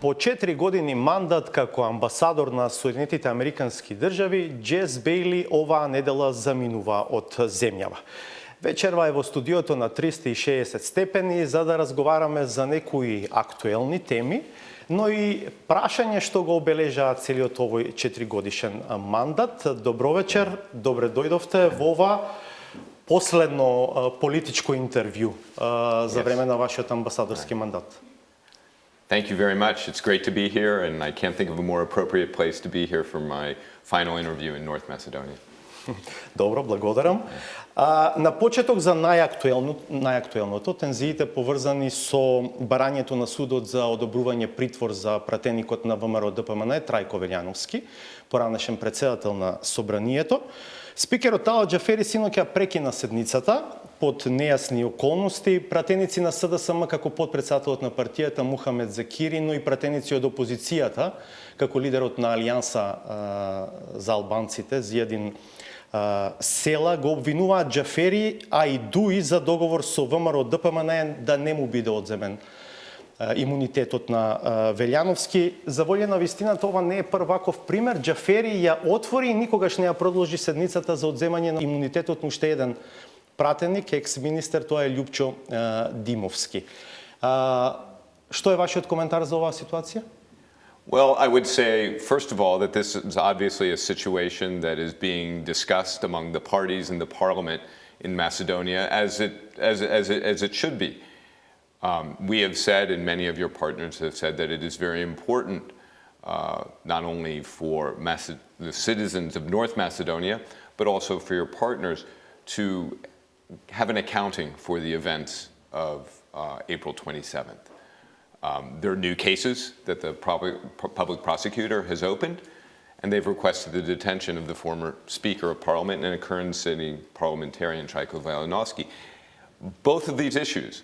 По 4 години мандат како амбасадор на Соединетите Американски држави, Джес Бейли оваа недела заминува од земјава. Вечерва е во студиото на 360 степени за да разговараме за некои актуелни теми, но и прашање што го обележа целиот овој 4-годишен мандат. Добро вечер, добре дојдовте во ова последно политичко интервју за време на вашиот амбасадорски мандат. Thank you very much. It's great to be here, and I can't think of a more appropriate place to be here for my final interview in North Macedonia. Добро, благодарам. На почеток за најактуелното, тензиите поврзани со барањето на судот за одобрување притвор за пратеникот на ВМРО ДПМН Трајко Велјановски, поранешен председател на Собранието. Спикерот Ала Џафери синоќа прекина седницата под нејасни околности. Пратеници на СДСМ како подпредседателот на партијата Мухамед Закири, но и пратеници од опозицијата како лидерот на Алијанса за албанците Зијадин Села го обвинуваат Џафери, а и Дуи за договор со ВМРО ДПМН да не му биде одземен имунитетот на Велјановски. За волја на вистината, ова не е прваков пример. Џафери ја отвори и никогаш не ја продолжи седницата за одземање на имунитетот на уште еден пратеник, екс-министер, тоа е Љупчо Димовски. Што е вашиот коментар за оваа ситуација? Well, I would say, first of all, that this is obviously a situation that is being discussed among the parties in the parliament in Macedonia, as it should be. We have said, and many of your partners have said, that it is very important, not only for the citizens of North Macedonia, but also for your partners to have an accounting for the events of April 27th. There are new cases that the public prosecutor has opened, and they've requested the detention of the former Speaker of Parliament and a current sitting parliamentarian, Tрајко Велјановски. Both of these issues,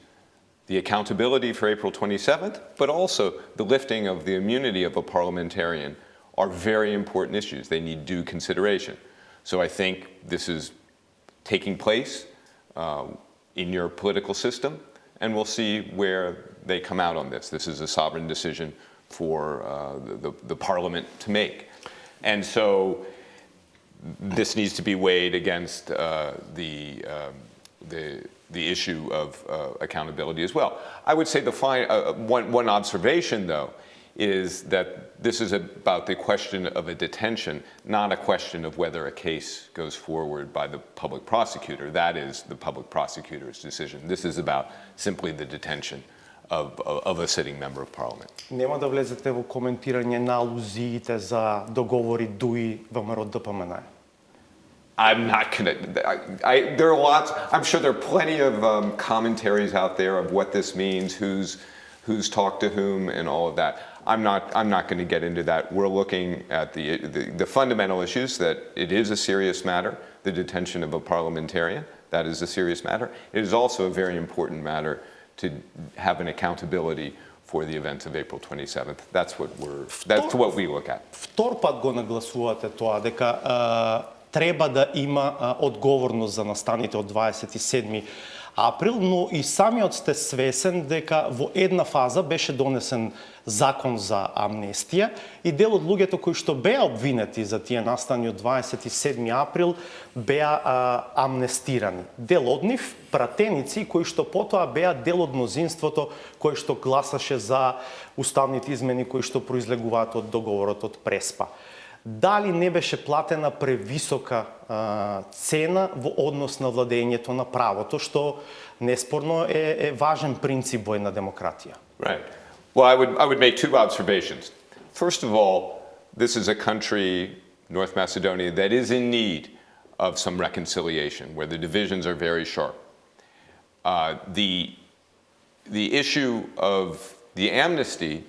the accountability for April 27th, but also the lifting of the immunity of a parliamentarian, are very important issues. They need due consideration. So I think this is taking place in your political system, and we'll see where they come out on this. This is a sovereign decision for the parliament to make. And so this needs to be weighed against the issue of accountability as well. I would say one observation, though, is that this is about the question of a detention, not a question of whether a case goes forward by the public prosecutor. That is the public prosecutor's decision. This is about simply the detention of a sitting member of parliament. Нема да влезете во коментирање на алузиите за договори Дуи ВМРО ДПМН. I'm not gonna. There are lots. I'm sure there are plenty of commentaries out there of what this means, who's talked to whom, and all of that. I'm not going to get into that. We're looking at the fundamental issues, that it is a serious matter, the detention of a parliamentarian. That is a serious matter. It is also a very important matter to have an accountability for the events of April 27th. That's what we look at. Втор пат го нагласувате тоа дека треба да има одговорност за настаните од 27 април, но и самиот сте свесен дека во една фаза беше донесен закон за амнестија и дел од луѓето кои што беа обвинети за тие настани од 27 април беа амнестирани. Дел од нив пратеници кои што потоа беа дел од мнозинството кој што гласаше за уставните измени кои што произлегуваат од договорот од Преспа. Дали не беше платена превисока цена во однос на владењето на правото, што неспорно е важен принцип во една демократија? Right. Well, I would make two observations. First of all, this is a country, North Macedonia, that is in need of some reconciliation, where the divisions are very sharp. The issue of the amnesty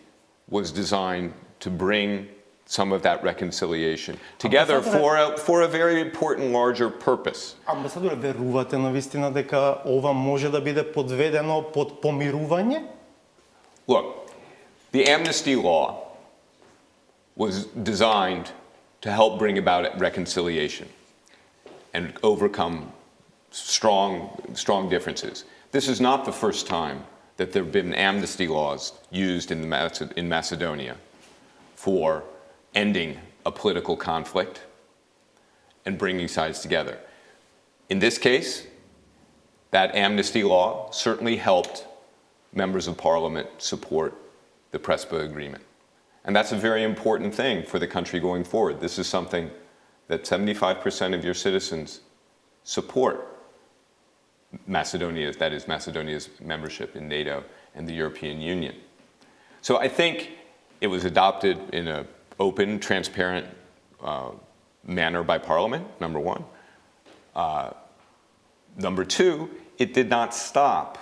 was designed to bring some of that reconciliation together for a very important larger purpose. Амбасадоре, верувате на вистина дека ова може да биде подведено под помирување? Look, the amnesty law was designed to help bring about reconciliation and overcome strong differences. This is not the first time that there have been amnesty laws used in Macedonia for ending a political conflict and bringing sides together. In this case, that amnesty law certainly helped members of parliament support the Prespa agreement. And that's a very important thing for the country going forward. This is something that 75% of your citizens support Macedonia, that is Macedonia's membership in NATO and the European Union. So I think it was adopted in an open, transparent manner by Parliament, number one. Number two, it did not stop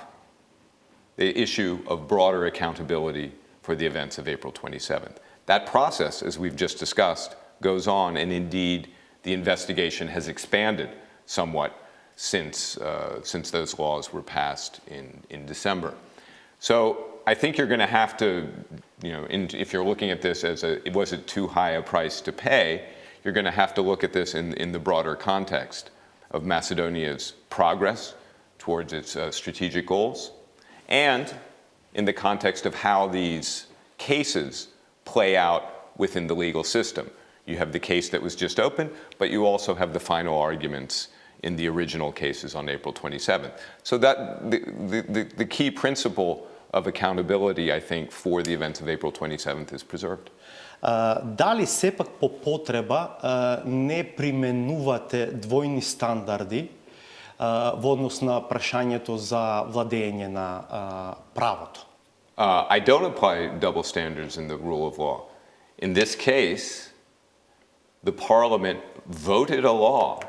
the issue of broader accountability for the events of April 27th. That process, as we've just discussed, goes on, and indeed the investigation has expanded somewhat since those laws were passed in December. So I think you're going to have to, if you're looking at this as it wasn't too high a price to pay, you're going to have to look at this in the broader context of Macedonia's progress towards its strategic goals, and in the context of how these cases play out within the legal system. You have the case that was just opened, but you also have the final arguments in the original cases on April 27th. So that the key principle of accountability, I think, for the events of April 27th is preserved. Дали сепак по потреба не применувате двојни стандарди во однос на прашањето за владење на правото? I don't apply double standards in the rule of law. In this case, the parliament voted a law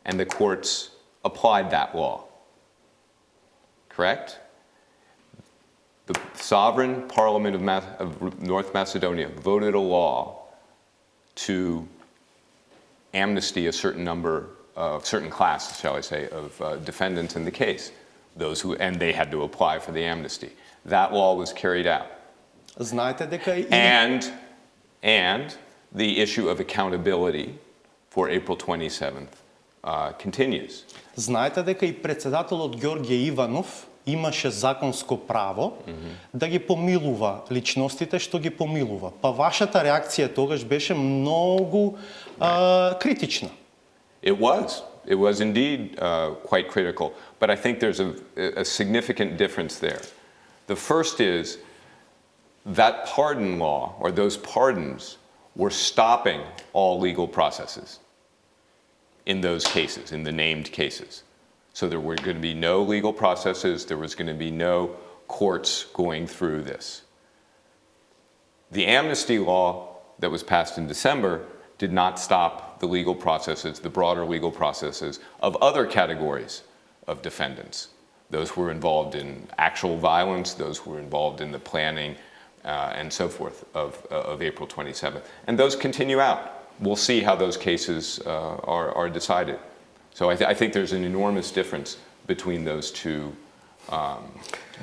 and the courts applied that law. Correct? The sovereign parliament of North Macedonia voted a law to amnesty a certain number of, certain class, shall I say, of defendants in the case. And they had to apply for the amnesty. That law was carried out. Знаете дека And the issue of accountability for April 27th continues. Знаете дека и председателот Ѓорѓе Иванов имаше законско право да ги помилува личностите што ги помилува. Па вашата реакција тогаш беше многу критична. It was indeed quite critical, but I think there's a significant difference there. The first is that pardon law, or those pardons, were stopping all legal processes in those cases, in the named cases. So there were going to be no legal processes, there was going to be no courts going through this. The amnesty law that was passed in December did not stop the legal processes, the broader legal processes of other categories of defendants. Those who were involved in actual violence, those who were involved in the planning and so forth of April 27th. And those continue out. We'll see how those cases are decided. So I think there's an enormous difference between those two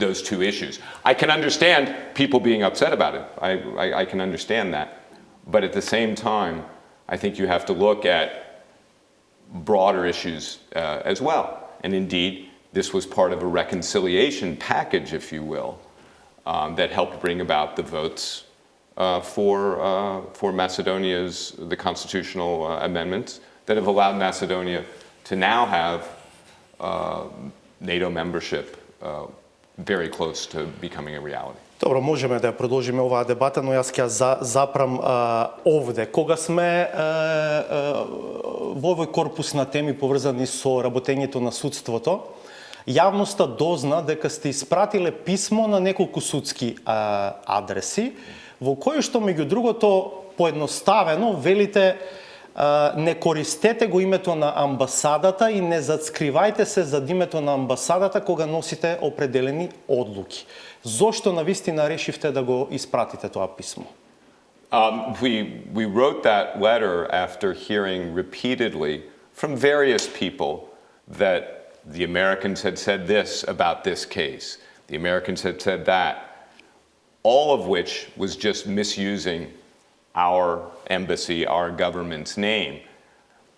issues. I can understand people being upset about it. I can understand that. But at the same time, I think you have to look at broader issues as well. And indeed, this was part of a reconciliation package, if you will, that helped bring about the votes for Macedonia's, the constitutional amendments that have allowed Macedonia to now have NATO membership very close to becoming a reality. Добро, можеме да продолжиме оваа дебата, но јас ќе запрам овде. Кога сме во овој корпус на теми поврзани со работењето на судството, јавноста дозна дека сте испратиле писмо на неколку судски адреси, во кој што меѓу другото поедноставено велите не користете го името на амбасадата и не зацкривајте се зад името на амбасадата кога носите определени одлуки. Зошто навистина решивте да го испратите тоа писмо? We wrote that letter after hearing repeatedly from various people that the Americans had said this about this case, the Americans had said that, all of which was just misusing our embassy, our government's name.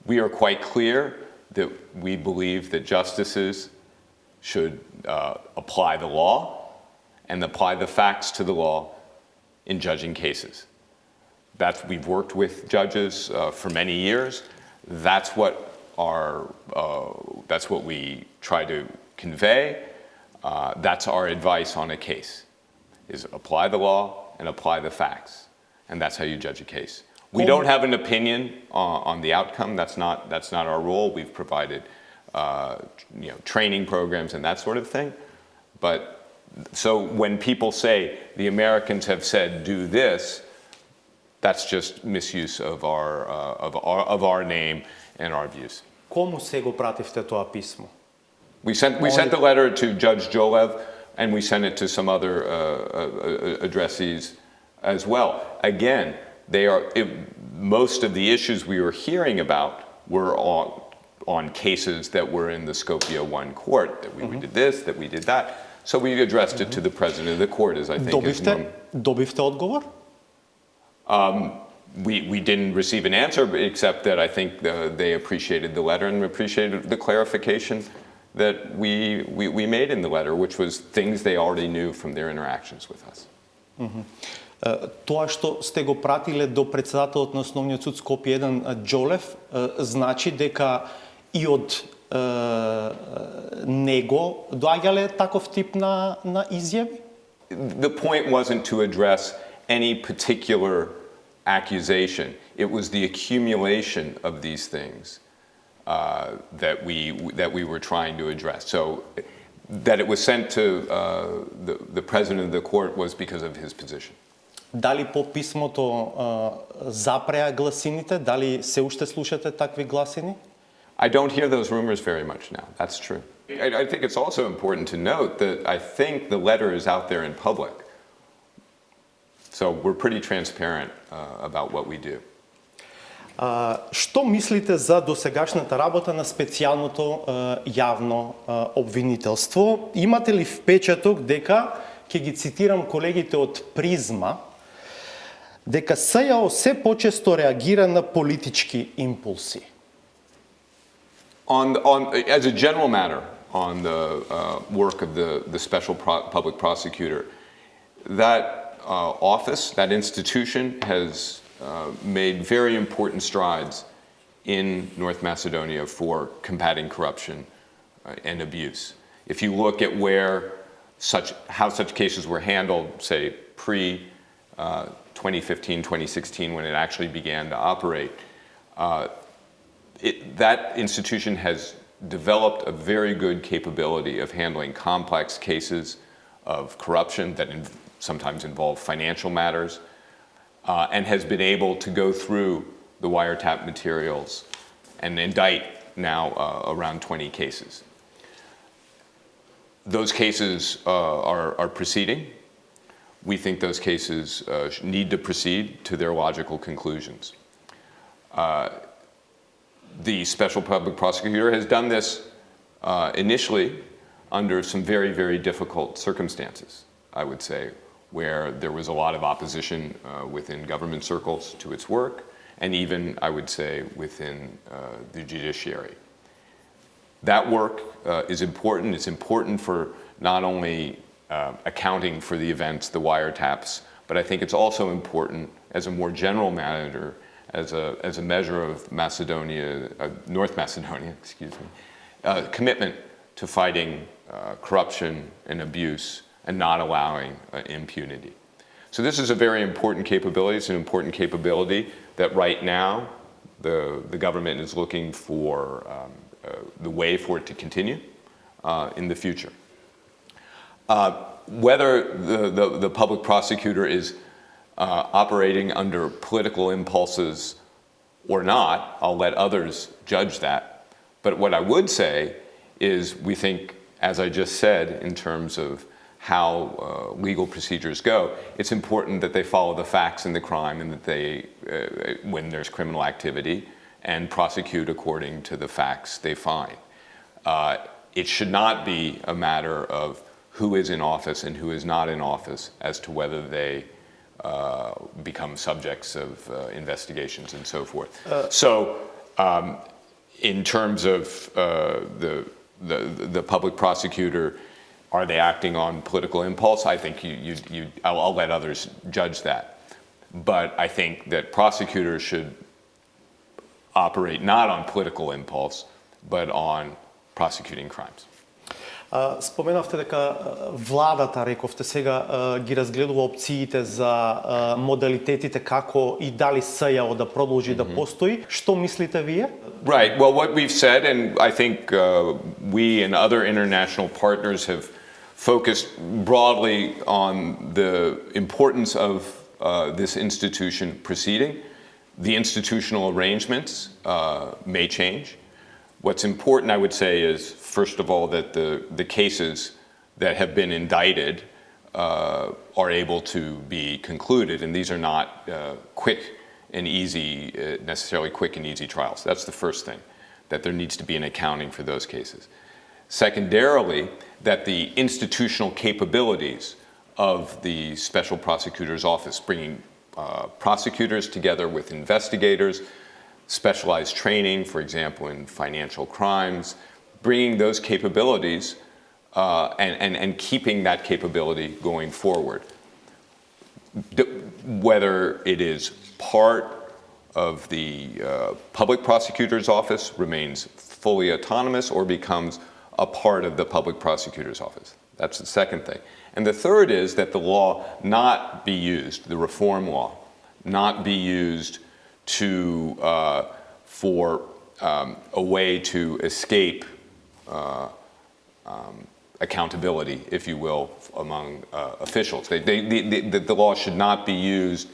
We are quite clear that we believe that justices should apply the law and apply the facts to the law in judging cases. We've worked with judges for many years. That's what we try to convey. That's our advice on a case, is apply the law and apply the facts. And that's how you judge a case. We don't have an opinion on the outcome. That's not our role. We've provided training programs and that sort of thing. But so when people say the Americans have said do this, that's just misuse of our name and our views. Кому се го пративте тоа писмо? We sent the letter to Judge Jolev, and we sent it to some other addressees as well. Again, most of the issues we were hearing about were on cases that were in the Skopje 1 court, that we did this, that we did that. So we addressed it to the president of the court, as I think is known. Добивте одговор? We didn't receive an answer, except that I think they appreciated the letter and appreciated the clarification that we made in the letter, which was things they already knew from their interactions with us. Тоа што сте го пратиле до председателот на Основниот суд Скопје 1 Џолев, значи дека и од него доаѓале таков тип на изјави? The point wasn't to address any particular accusation. It was the accumulation of these things that we were trying to address. So that it was sent to the president of the court was because of his position. Дали по писмото запреа гласините? Дали се уште слушате такви гласини? I don't hear those rumors very much now. That's true. I think it's also important to note that I think the letter is out there in public. So we're pretty transparent about what we do. Што мислите за досегашната работа на специјалното јавно обвинителство? Имате ли впечаток дека, ќе ги цитирам колегите од Призма, дека СЈО се почесто реагира на политички импулси? As a general matter, on the work of the special public prosecutor, that office, that institution has made very important strides in North Macedonia for combating corruption and abuse. If you look at how such cases were handled, say pre-2015, 2016, when it actually began to operate, that institution has developed a very good capability of handling complex cases of corruption that sometimes involve financial matters, and has been able to go through the wiretap materials and indict now around 20 cases. Those cases are proceeding. We think those cases need to proceed to their logical conclusions. The special public prosecutor has done this initially under some very, very difficult circumstances, I would say, where there was a lot of opposition within government circles to its work, and even, I would say, within the judiciary. That work is important. It's important for not only accounting for the events, the wiretaps, but I think it's also important as a more general matter, as a measure of North Macedonia, commitment to fighting corruption and abuse and not allowing impunity. So this is a very important capability. It's an important capability that right now the government is looking for the way for it to continue in the future. Whether the public prosecutor is operating under political impulses or not, I'll let others judge that. But what I would say is we think, as I just said, in terms of how legal procedures go, it's important that they follow the facts in the crime and that they, when there's criminal activity, and prosecute according to the facts they find. It should not be a matter of who is in office and who is not in office as to whether they become subjects of investigations and so forth. In terms of the public prosecutor, are they acting on political impulse? I think I'll let others judge that. But I think that prosecutors should operate not on political impulse, but on prosecuting crimes. Споменавте дека владата, рековте сега, ги разгледува опциите за модалитетите како и дали СЈО да продолжи да постои. Што мислите вие? Right. Well, what we've said, and I think we and other international partners have focused broadly on the importance of this institution proceeding. The institutional arrangements may change. What's important, I would say, is first of all that the cases that have been indicted are able to be concluded, and these are not quick and easy, necessarily quick and easy trials. That's the first thing, that there needs to be an accounting for those cases. Secondarily, that the institutional capabilities of the Special Prosecutor's Office, bringing prosecutors together with investigators, specialized training, for example, in financial crimes, bringing those capabilities and keeping that capability going forward. Whether it is part of the public prosecutor's office, remains fully autonomous, or becomes a part of the public prosecutor's office. That's the second thing. And the third is that the law not be used, the reform law, not be used for a way to escape accountability, if you will, among officials. The law should not be used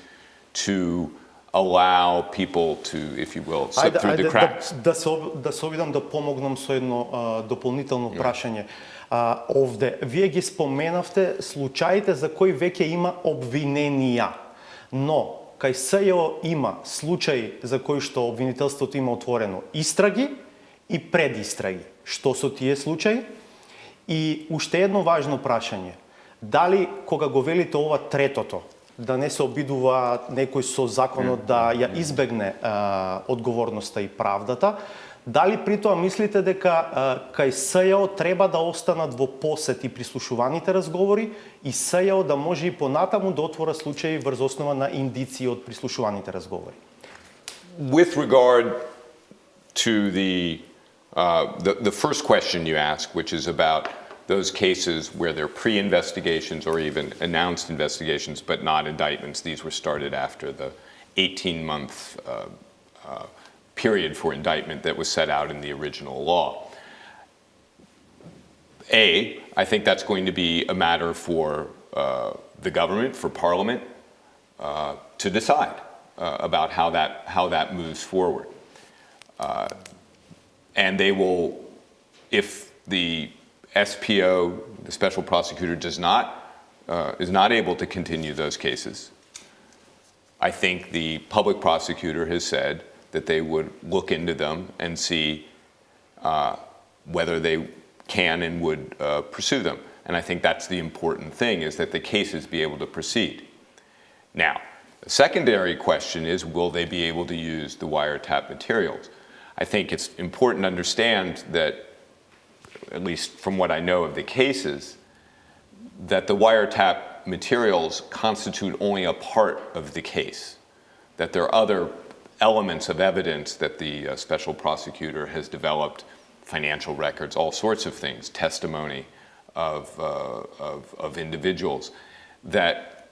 to allow people to, if you will, slip through the cracks. Да се обидам да помогнам со едно дополнително прашање. Овде, вие ги споменавте случаите за кои веќе има обвиненија, но кај СЈО има случаи за кои што обвинителството има отворено истраги и предистраги. Што со тие случаи? И уште едно важно прашање. Дали кога го велите ова третото, да не се обидува некој со законот да ја избегне одговорноста и правдата, дали при тоа мислите дека кај СЈО треба да останат во посет и прислушуваните разговори и СЈО да може и понатаму да отвора случаи врз основа на индиции од прислушуваните разговори? With regard to the first question you asked, which is about those cases where there are pre-investigations or even announced investigations but not indictments, these were started after the 18-month period for indictment that was set out in the original law. I think that's going to be a matter for the government, for Parliament, to decide about how that moves forward. And they will, if the SPO, the Special Prosecutor, is not able to continue those cases, I think the Public Prosecutor has said that they would look into them and see whether they can and would pursue them. And I think that's the important thing, is that the cases be able to proceed. Now, the secondary question is, will they be able to use the wiretap materials? I think it's important to understand that, at least from what I know of the cases, that the wiretap materials constitute only a part of the case, that there are other elements of evidence that the Special Prosecutor has developed, financial records, all sorts of things, testimony of individuals that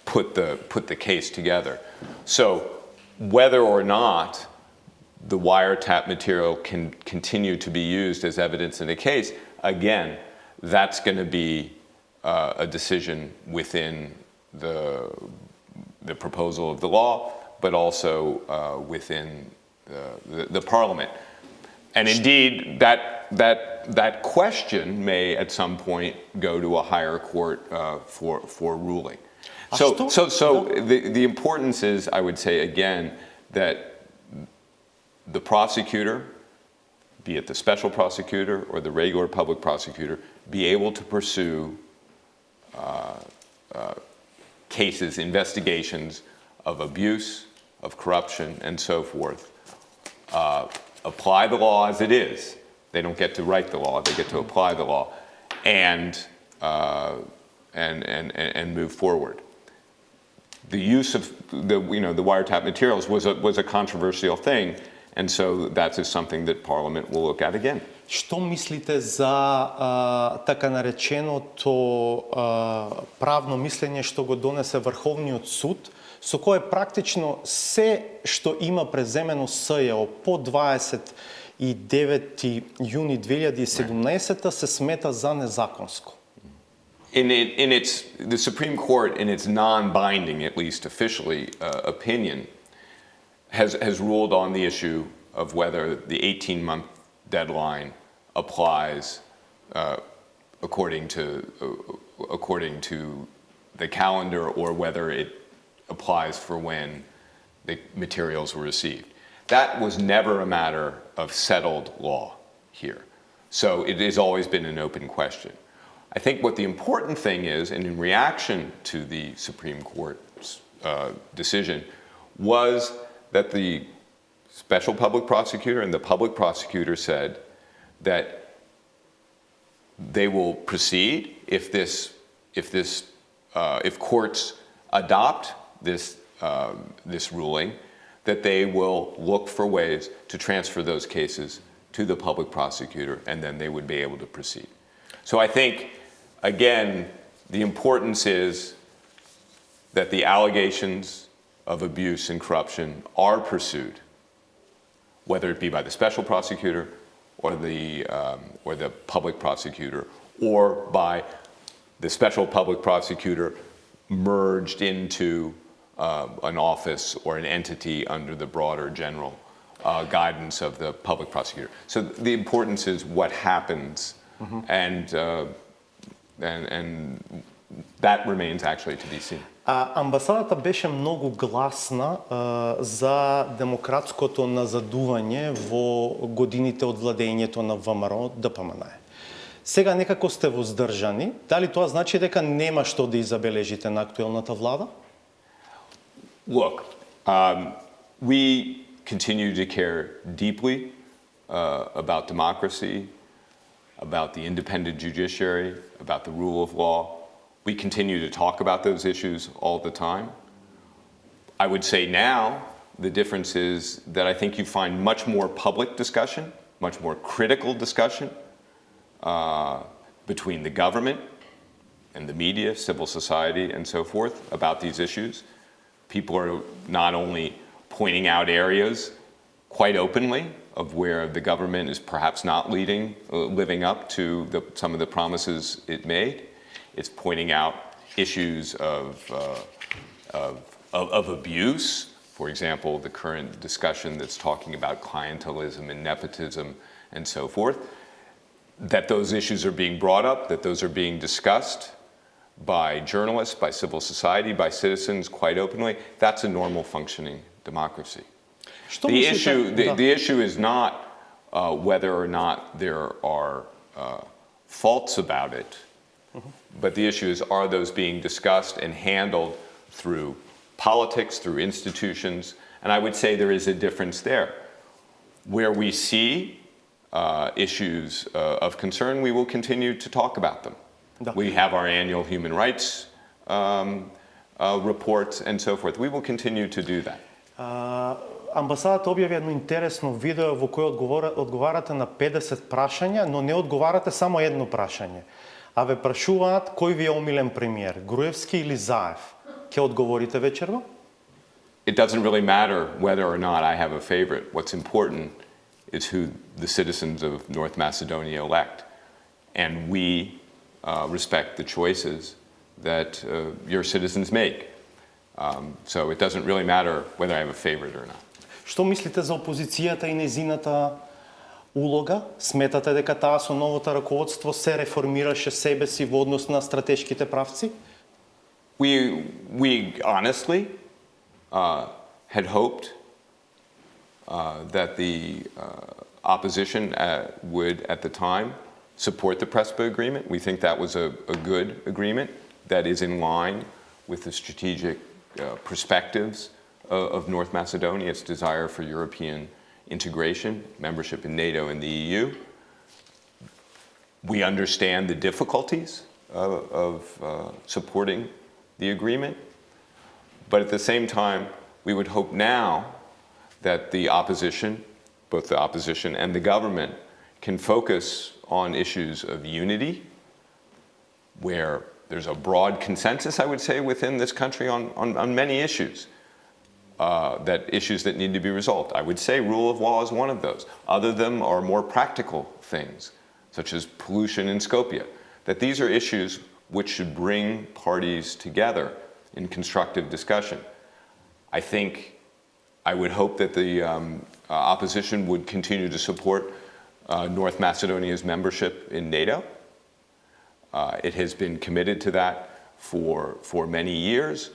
put the case together. So whether or not the wiretap material can continue to be used as evidence in a case, again, that's going to be a decision within the proposal of the law, but also within the Parliament. And indeed, that question may at some point go to a higher court for ruling. So the importance is, I would say again, that the prosecutor, be it the Special Prosecutor or the regular Public Prosecutor, be able to pursue cases, investigations of abuse, of corruption, and so forth. Apply the law as it is, They don't get to write the law, they get to apply the law and move forward. The use of the wiretap materials was a controversial thing, and so that is something that Parliament will look at again. Што мислите за така нареченото правно мислење што го донесе Врховниот суд, со кое практично се што има преземено СЈО по 29 јуни 2017 се смета за незаконско? The Supreme Court, in its non-binding, at least officially, opinion, has ruled on the issue of whether the 18-month deadline applies according to the calendar, or whether it applies for when the materials were received. That was never a matter of settled law here. So it has always been an open question. I think what the important thing is, and in reaction to the Supreme Court's decision, was that the special public prosecutor and the public prosecutor said that they will proceed if courts adopt this ruling, that they will look for ways to transfer those cases to the public prosecutor, and then they would be able to proceed. So I think, again, the importance is that the allegations of abuse and corruption are pursued, whether it be by the special prosecutor or the public prosecutor, or by the special public prosecutor merged into an office or an entity under the broader general guidance of the public prosecutor. So the importance is what happens, and that remains actually to be seen. Амбасадата беше многу гласна за демократското назадување во годините од владењето на ВМРО ДПМН. Сега некако сте воздржани. Дали тоа значи дека нема што да изабележите на актуелната влада? Look, we continue to care deeply about democracy, about the independent judiciary, about the rule of law. We continue to talk about those issues all the time. I would say now the difference is that I think you find much more public discussion, much more critical discussion between the government and the media, civil society, and so forth about these issues. People are not only pointing out areas quite openly of where the government is perhaps not living up to some of the promises it made. It's pointing out issues of abuse. For example, the current discussion that's talking about clientelism and nepotism and so forth. That those issues are being brought up, that those are being discussed by journalists, by civil society, by citizens quite openly. That's a normal functioning democracy. The issue is not whether or not there are faults about it, but the issue is, are those being discussed and handled through politics, through institutions? And I would say there is a difference there. Where we see issues of concern, we will continue to talk about them. We have our annual human rights reports and so forth. We will continue to do that. Амбасадата објави едно интересно видео во кое одговарате на 50 прашања, но не одговарате само едно прашање. А ве прашуваат кој ви е омилен премиер, Груевски или Заев. Ќе одговорите вечерва? It doesn't really matter whether or not I have a favorite. What's important is who the citizens of North Macedonia elect. And we respect the choices that your citizens make. So it doesn't really matter whether I have a favorite or not. Што мислите за опозицијата и незината улога? Сметате дека таа со новото раководство се реформираше себе си во однос на стратешките правци? We honestly had hoped that the opposition would, at the time, support the Prespa agreement. We think that was a good agreement that is in line with the strategic perspectives of North Macedonia, its desire for European integration, membership in NATO and the EU. We understand the difficulties of supporting the agreement, but at the same time, we would hope now that the opposition, both the opposition and the government, can focus on issues of unity, where there's a broad consensus, I would say, within this country on many issues. Issues that need to be resolved. I would say rule of law is one of those. Other them are more practical things, such as pollution in Skopje. That these are issues which should bring parties together in constructive discussion. I think, I would hope that the opposition would continue to support North Macedonia's membership in NATO. It has been committed to that for many years.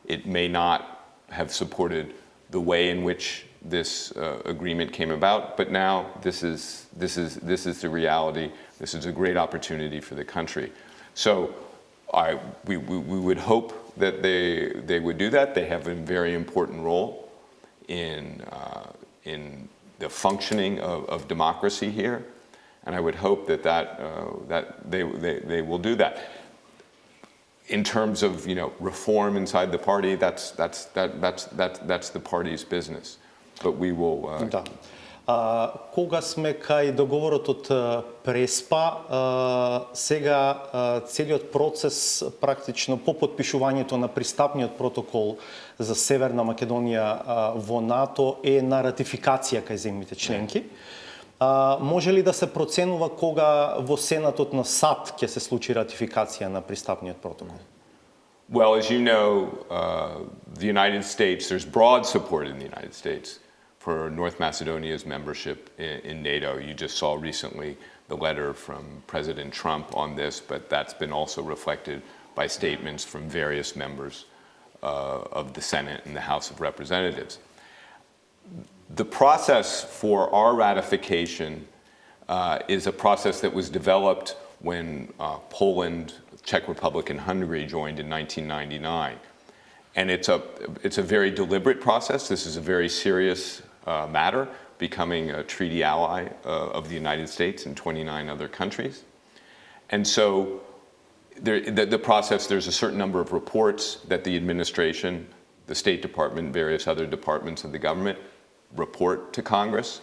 It may not have supported the way in which this agreement came about, but now this is the reality. This is a great opportunity for the country. So we would hope that they would do that. They have a very important role in the functioning of democracy here, and I would hope that they will do that. In terms of reform inside the party, that's the party's business. But we will. Да. Кога сме кај договорот од Преспа, сега целиот процес практично по подпишувањето на пристапниот протокол за Северна Македонија во НАТО е на ратификација кај земјите членки. Може ли да се проценува кога во Сенатот на САД ќе се случи ратификација на пристапниот протокол? Well, as you know, the United States, there's broad support in the United States for North Macedonia's membership in NATO. You just saw recently the letter from President Trump on this, but that's been also reflected by statements from various members of the Senate and the House of Representatives. The process for our ratification is a process that was developed when Poland, Czech Republic, and Hungary joined in 1999. And it's a very deliberate process. This is a very serious matter, becoming a treaty ally of the United States and 29 other countries. And so the process, there's a certain number of reports that the administration, the State Department, various other departments of the government report to Congress.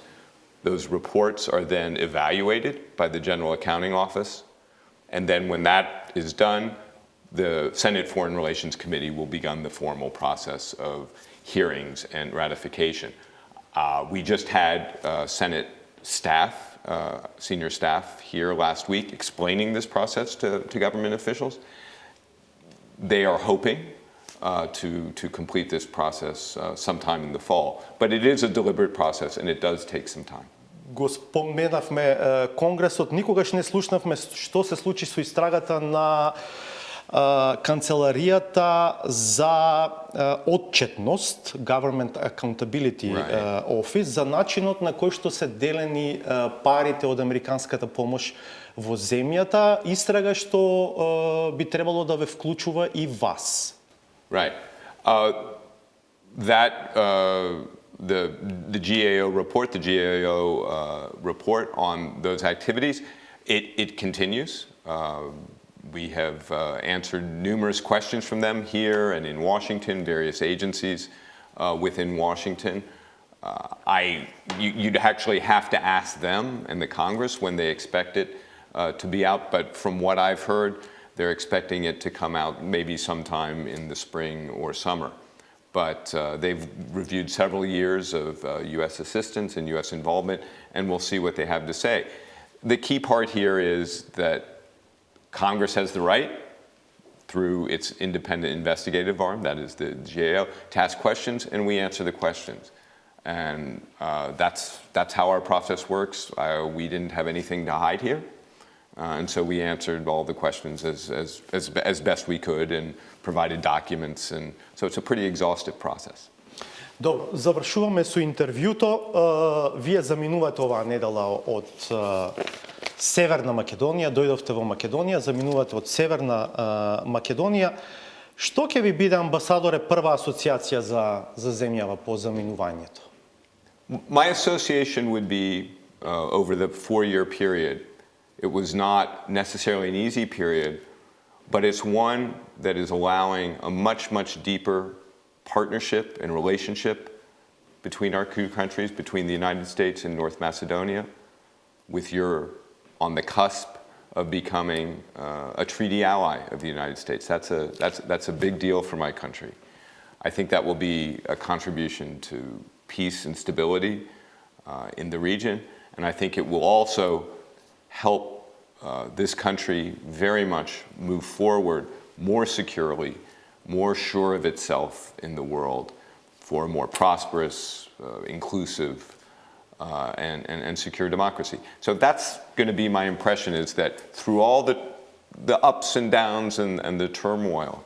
Those reports are then evaluated by the General Accounting Office. And then when that is done, the Senate Foreign Relations Committee will begin the formal process of hearings and ratification. We just had Senate staff, senior staff here last week explaining this process to government officials. They are hoping to complete this process sometime in the fall. But it is a deliberate process and it does take some time. Го споменавме Конгресот, никогаш не слушнавме што се случи со истрагата на Канцеларијата за отчетност, Government Accountability Office, за начинот на кој што се делени парите од американската помош во земјата, истрага што би требало да ве вклучува и вас. Right. The GAO report, report on those activities, it continues. We have answered numerous questions from them here and in Washington, various agencies within Washington. You'd actually have to ask them and the Congress when they expect it to be out, but from what I've heard, they're expecting it to come out maybe sometime in the spring or summer. But they've reviewed several years of U.S. assistance and U.S. involvement, and we'll see what they have to say. The key part here is that Congress has the right, through its independent investigative arm, that is the GAO, to ask questions, and we answer the questions. And that's how our process works. We didn't have anything to hide here. And so we answered all the questions as best we could and provided documents, and so it's a pretty exhaustive process. Добро, завршуваме со интервјуто. Вие заминувате оваа недела од Северна Македонија, дојдовте во Македонија, заминувате од Северна Македонија. Што ќе ви биде, амбасадоре, прва асоциација за земјава по заминувањето? My association would be over the 4-year period It was not necessarily an easy period, but it's one that is allowing a much, much deeper partnership and relationship between our two countries, between the United States and North Macedonia, with you're on the cusp of becoming a treaty ally of the United States. That's a big deal for my country. I think that will be a contribution to peace and stability in the region, and I think it will also help this country very much move forward more securely, more sure of itself in the world for a more prosperous, inclusive, and secure democracy. So that's going to be my impression, is that through all the ups and downs and the turmoil,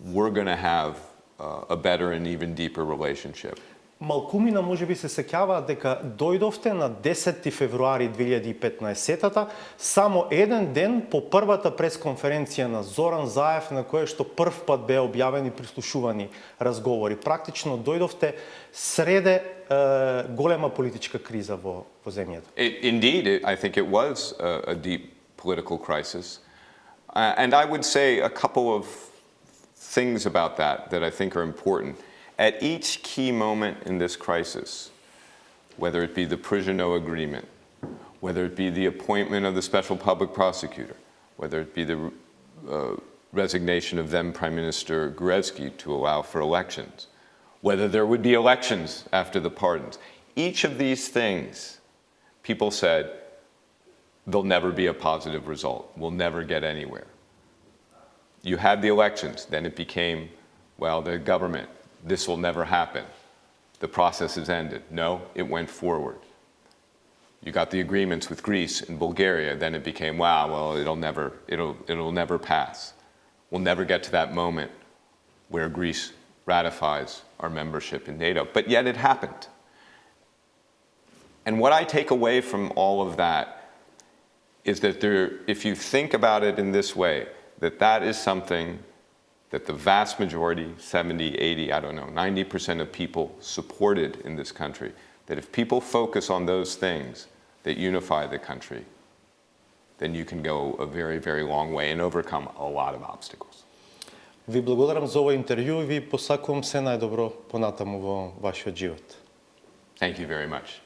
we're going to have a better and even deeper relationship. Малкумина може би се сеќаваат дека дојдовте на 10 февруари 2015-та, само еден ден по првата пресконференција на Зоран Заев, на која што прв пат беа објавени прислушувани разговори. Практично дојдовте среде голема политичка криза во земјата. Indeed, I think it was a deep political crisis. And I would say a couple of things about that I think are important. At each key moment in this crisis, whether it be the Prigionneau Agreement, whether it be the appointment of the special public prosecutor, whether it be the resignation of then Prime Minister Gruevski to allow for elections, whether there would be elections after the pardons, each of these things, people said, there'll never be a positive result. We'll never get anywhere. You had the elections, then it became, well, the government, this will never happen. The process has ended. No, it went forward. You got the agreements with Greece and Bulgaria, then it became, wow, well, it'll never pass. We'll never get to that moment where Greece ratifies our membership in NATO. But yet it happened. And what I take away from all of that is that if you think about it in this way, that is something that the vast majority, 70, 80, I don't know, 90% of people supported in this country, that if people focus on those things that unify the country, then you can go a very, very long way and overcome a lot of obstacles. Ви благодарам за ова интервју и ви посакувам се најдобро понатаму во вашиот живот. Thank you very much.